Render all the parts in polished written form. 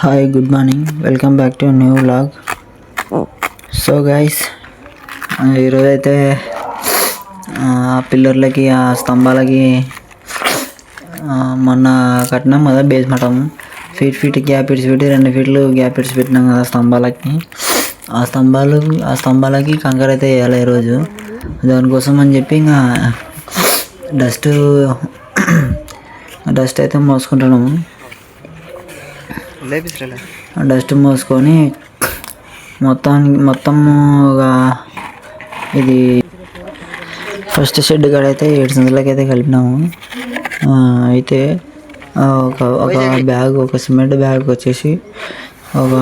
Hi good morning welcome back to new vlog. So guys ఈరోజు అయితే పిల్లర్లకి ఆ స్తంభాలకి మొన్న కట్టినాం కదా బేస్ మటం ఫీట్ గ్యాప్ ఇడిచిపెట్టి 2 ఫీట్లు గ్యాప్ ఇడిచిపెట్టినాం కదా స్తంభాలకి. ఆ స్తంభాలకి కంకర అయితే వేయాలి ఈరోజు. దానికోసం అని చెప్పి ఇంకా డస్ట్ అయితే మోసుకుంటున్నాము. డస్ట్ మోసుకొని మొత్తం ఇది ఫస్ట్ షెడ్ కాడ అయితే 7 సంచులకి అయితే కలిపినాము. అయితే ఒక సిమెంట్ బ్యాగ్ వచ్చేసి ఒక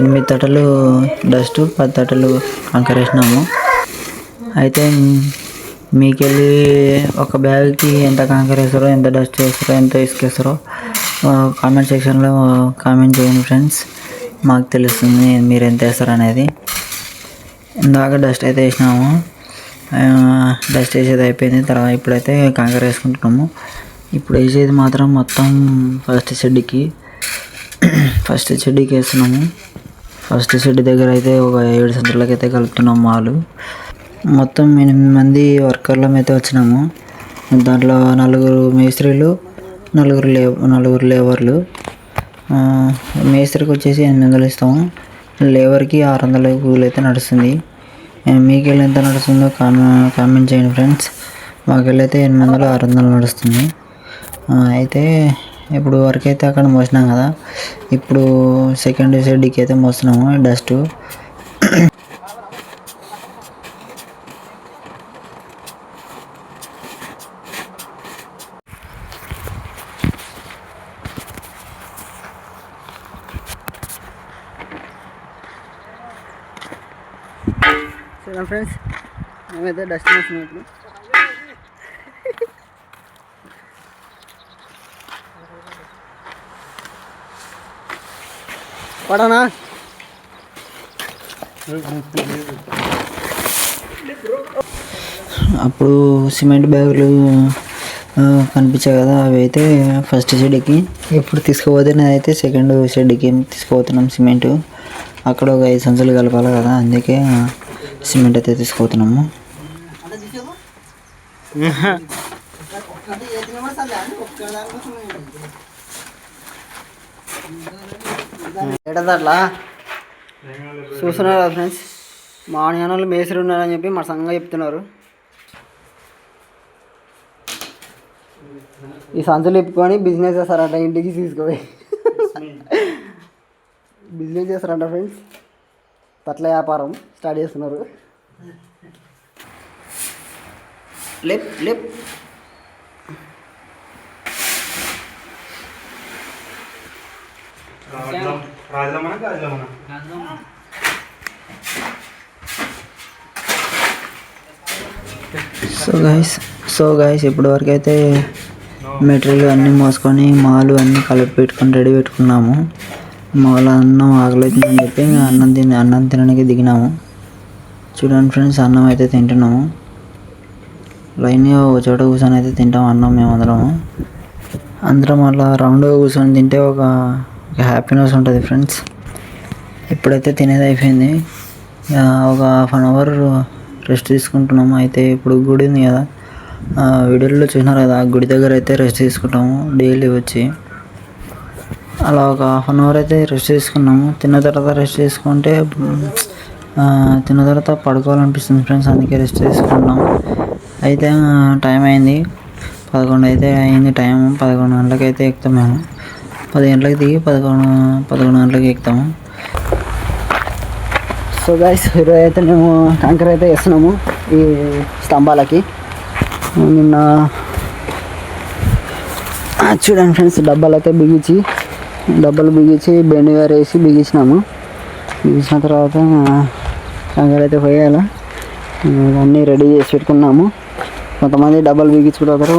8 తట్టలు డస్ట్ 10 తట్టలు కంకర వేసినాము. అయితే మీకెళ్ళి ఒక బ్యాగ్కి ఎంత కంకర వేస్తారో, ఎంత డస్ట్ వేస్తారో, ఎంత ఇసుకేస్తారో కామెంట్ సెక్షన్లో కామెంట్ చేయండి ఫ్రెండ్స్. మాకు తెలుస్తుంది మీరు ఎంత వేస్తారు అనేది. ఇందాక డస్ట్ అయితే వేసినాము. డస్ట్ వేసేది అయిపోయింది. తర్వాత ఇప్పుడైతే కంకర వేసుకుంటున్నాము. ఇప్పుడు వేసేది మాత్రం మొత్తం ఫస్ట్ షెడ్కి వేస్తున్నాము. ఫస్ట్ షెడ్ దగ్గర అయితే ఒక 7 సంచులకి అయితే కలుపుతున్నాము మాలు. మొత్తం 8 మంది వర్కర్లం అయితే వచ్చినాము. దాంట్లో 4 మేస్త్రీలు, 4 లేబర్లు. మేస్త్రికి వచ్చేసి 800 ఇస్తాము. లేబర్కి 600 కూలి అయితే నడుస్తుంది. మీకు వెళ్ళి ఎంత నడుస్తుందో కామెంట్ చేయండి ఫ్రెండ్స్. మాకు వెళ్ళి అయితే 800 600 నడుస్తుంది. అయితే ఇప్పుడు వర్క్ అయితే అక్కడ మోసినాం కదా, ఇప్పుడు సెకండ్ షెడ్కి అయితే మోస్తున్నాము డస్ట్. చూడండి ఫ్రెండ్స్, మేమైతే డస్ట్ వేసినట్లు పడనా. అప్పుడు సిమెంట్ బ్యాగులు కనిపించాయి కదా, అవి అయితే ఫస్ట్ షెడ్కి. ఇప్పుడు తీసుకుపోతున్నది అయితే సెకండ్ షెడ్కి తీసుకుపోతున్నాం సిమెంట్. అక్కడ ఒక 5 సంచులు కలపాలి కదా, అందుకే సిమెంట్ అయితే తీసుకుపోతున్నాము. అట్లా చూస్తున్నారు కదా ఫ్రెండ్స్, మా జ్ఞానాలు మేసరి ఉన్నారని చెప్పి మా సంఘంగా చెప్తున్నారు. ఈ సంచులు ఇప్పుకొని బిజినెస్ చేస్తారంట, ఇంటికి తీసుకుపోయి బిజినెస్ చేస్తారంట ఫ్రెండ్స్. తట్ల వ్యాపారం స్టార్ట్ చేస్తున్నారు. లేప్ సో గైస్ ఇప్పుడు వరకు అయితే మెటీరియల్ అన్నీ మోసుకొని మాలు అన్నీ కలిపి పెట్టుకొని రెడీ పెట్టుకున్నాము. మాల అన్నం ఆకలితుందని చెప్పి అన్నం తినడానికి దిగినాము. చూడండి ఫ్రెండ్స్, అన్నం అయితే తింటున్నాము. లైన్గా ఒక చోట కూర్చొని అయితే తింటాము అన్నం. మేము అందరం అలా రౌండ్గా కూర్చొని తింటే ఒక హ్యాపీనెస్ ఉంటుంది ఫ్రెండ్స్. ఇప్పుడైతే తినేది అయిపోయింది. ఒక 1/2 అవర్ రెస్ట్ తీసుకుంటున్నాము. అయితే ఇప్పుడు గుడి ఉంది కదా, వీడియోలో చూసినారు కదా, ఆ గుడి దగ్గర అయితే రెస్ట్ తీసుకుంటాము డైలీ వచ్చి. అలా ఒక 1/2 అవర్ అయితే రెస్ట్ తీసుకున్నాము. తిన్న తర్వాత రెస్ట్ తీసుకుంటే తిన్న తర్వాత పడుకోవాలనిపిస్తుంది ఫ్రెండ్స్, అందుకే రెస్ట్ తీసుకున్నాము. అయితే టైం అయింది 11 అయితే అయింది టైం. 11 గంటలకు అయితే ఎక్కుతాము మేము. 10 గంటలకు దిగి 11 గంటలకు ఎక్కుతాము. సో గైస్, ఈరోజు అయితే మేము కంకర అయితే వేస్తున్నాము ఈ స్తంభాలకి. నిన్న చూడండి ఫ్రెండ్స్, డబ్బాలు బిగించి బెండ్గా వేసి బిగించినాము. బిగించిన తర్వాత కంకర అయితే పోయాలి. అన్నీ రెడీ చేసి పెట్టుకున్నాము. కొంతమంది డబ్బాలు బిగించుకుంటారు,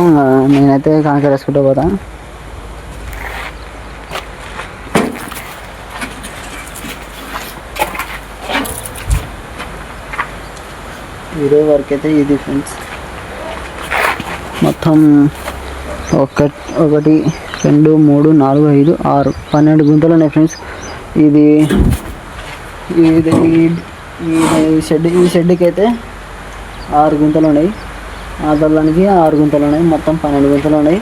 నేనైతే కంకర వేసుకుంటూ పోతా. ఈరోజు వర్క్ అయితే ఇది ఫ్రెండ్స్. మొత్తం ఒకటి 2 3 4 5 6 12 గుంతలు ఉన్నాయి ఫ్రెండ్స్. ఇది ఇది ఈ షెడ్కి అయితే 6 గుంతలు ఉన్నాయి, ఆ దొల్లానికి 6 గుంతలు ఉన్నాయి, మొత్తం 12 గుంతలు ఉన్నాయి.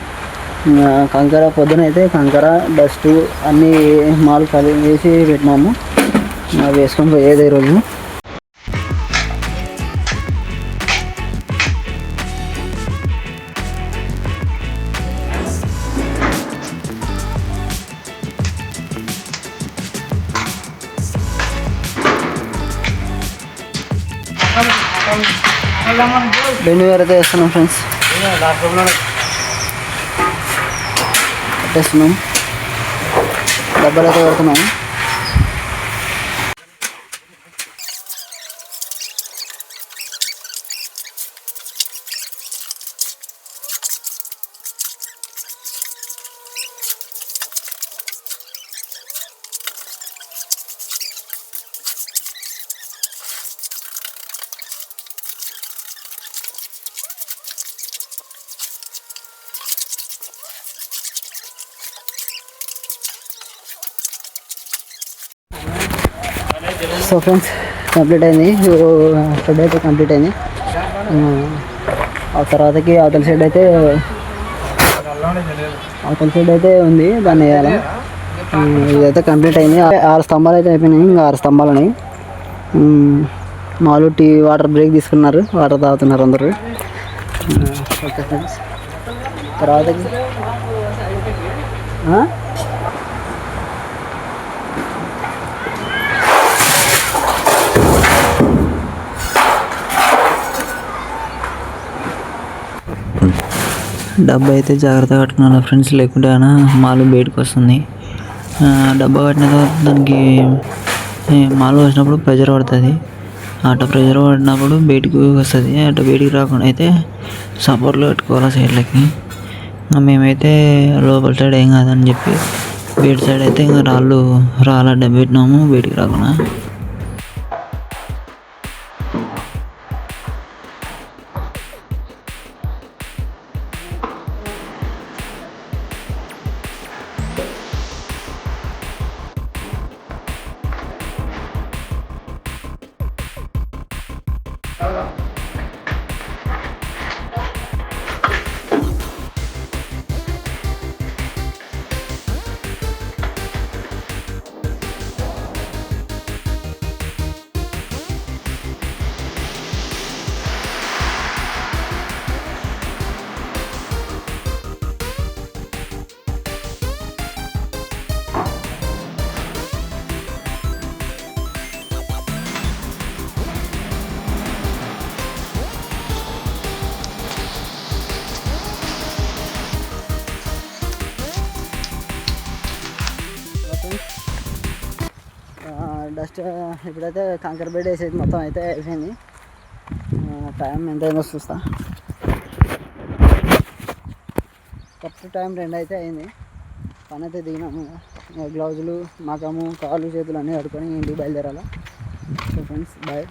కంకర పొద్దున అయితే కంకర డస్ట్ అన్నీ మాలు కలిపి వేసి పెట్టినాము, వేసుకొని పోయేది ఈరోజు. బెండ్ వేర్ అయితే వేస్తున్నాం ఫ్రెండ్స్, పెట్టేస్తున్నాం, డబ్బాలు అయితే పెడుతున్నాం. సో ఫ్రెండ్స్ కంప్లీట్ అయింది, షెడ్ అయితే కంప్లీట్ అయింది. ఆ తర్వాతకి అవతల షెడ్ అయితే ఉంది, దాన్ని వేయాలి. ఇదైతే కంప్లీట్ అయింది. 6 స్తంభాలు అయితే అయిపోయినాయి, ఇంకా 6 స్తంభాలు ఉన్నాయి. మామూలు వాటర్ బ్రేక్ తీసుకున్నారు, వాటర్ తాగుతున్నారు అందరూ. ఓకే ఫ్రెండ్స్, తర్వాతకి డబ్బా అయితే జాగ్రత్తగా కట్టుకున్నాను ఫ్రెండ్స్, లేకుంటే అయినా మాలు బయటకు వస్తుంది. డబ్బా కట్టిన తర్వాత దానికి మాలు వచ్చినప్పుడు ప్రెజర్ పడుతుంది, అట్లా ప్రెజర్ పడినప్పుడు బయటకు వస్తుంది. అట్లా బయటికి రాకుండా అయితే సపోర్ట్లు పెట్టుకోవాలి సైడ్లకి. మేమైతే లోపల సైడ్ ఏం కాదని చెప్పి బయట సైడ్ అయితే ఇంకా రాళ్ళ డబ్బా పెట్టినాము బయటికి రాకుండా. డస్ట్ ఇప్పుడైతే కంకర బెడ్ వేసేది మొత్తం అయితే అయిపోయింది. టైం ఎంత అయిందో చూస్తా, కరెక్ట్ టైం 2 అయితే అయింది. పని అయితే దిగినాము, గ్లౌజులు మకము కాళ్ళు చేతులు అన్నీ కడుక్కొని ఇంటికి బయలుదేరాలి. So friends bye.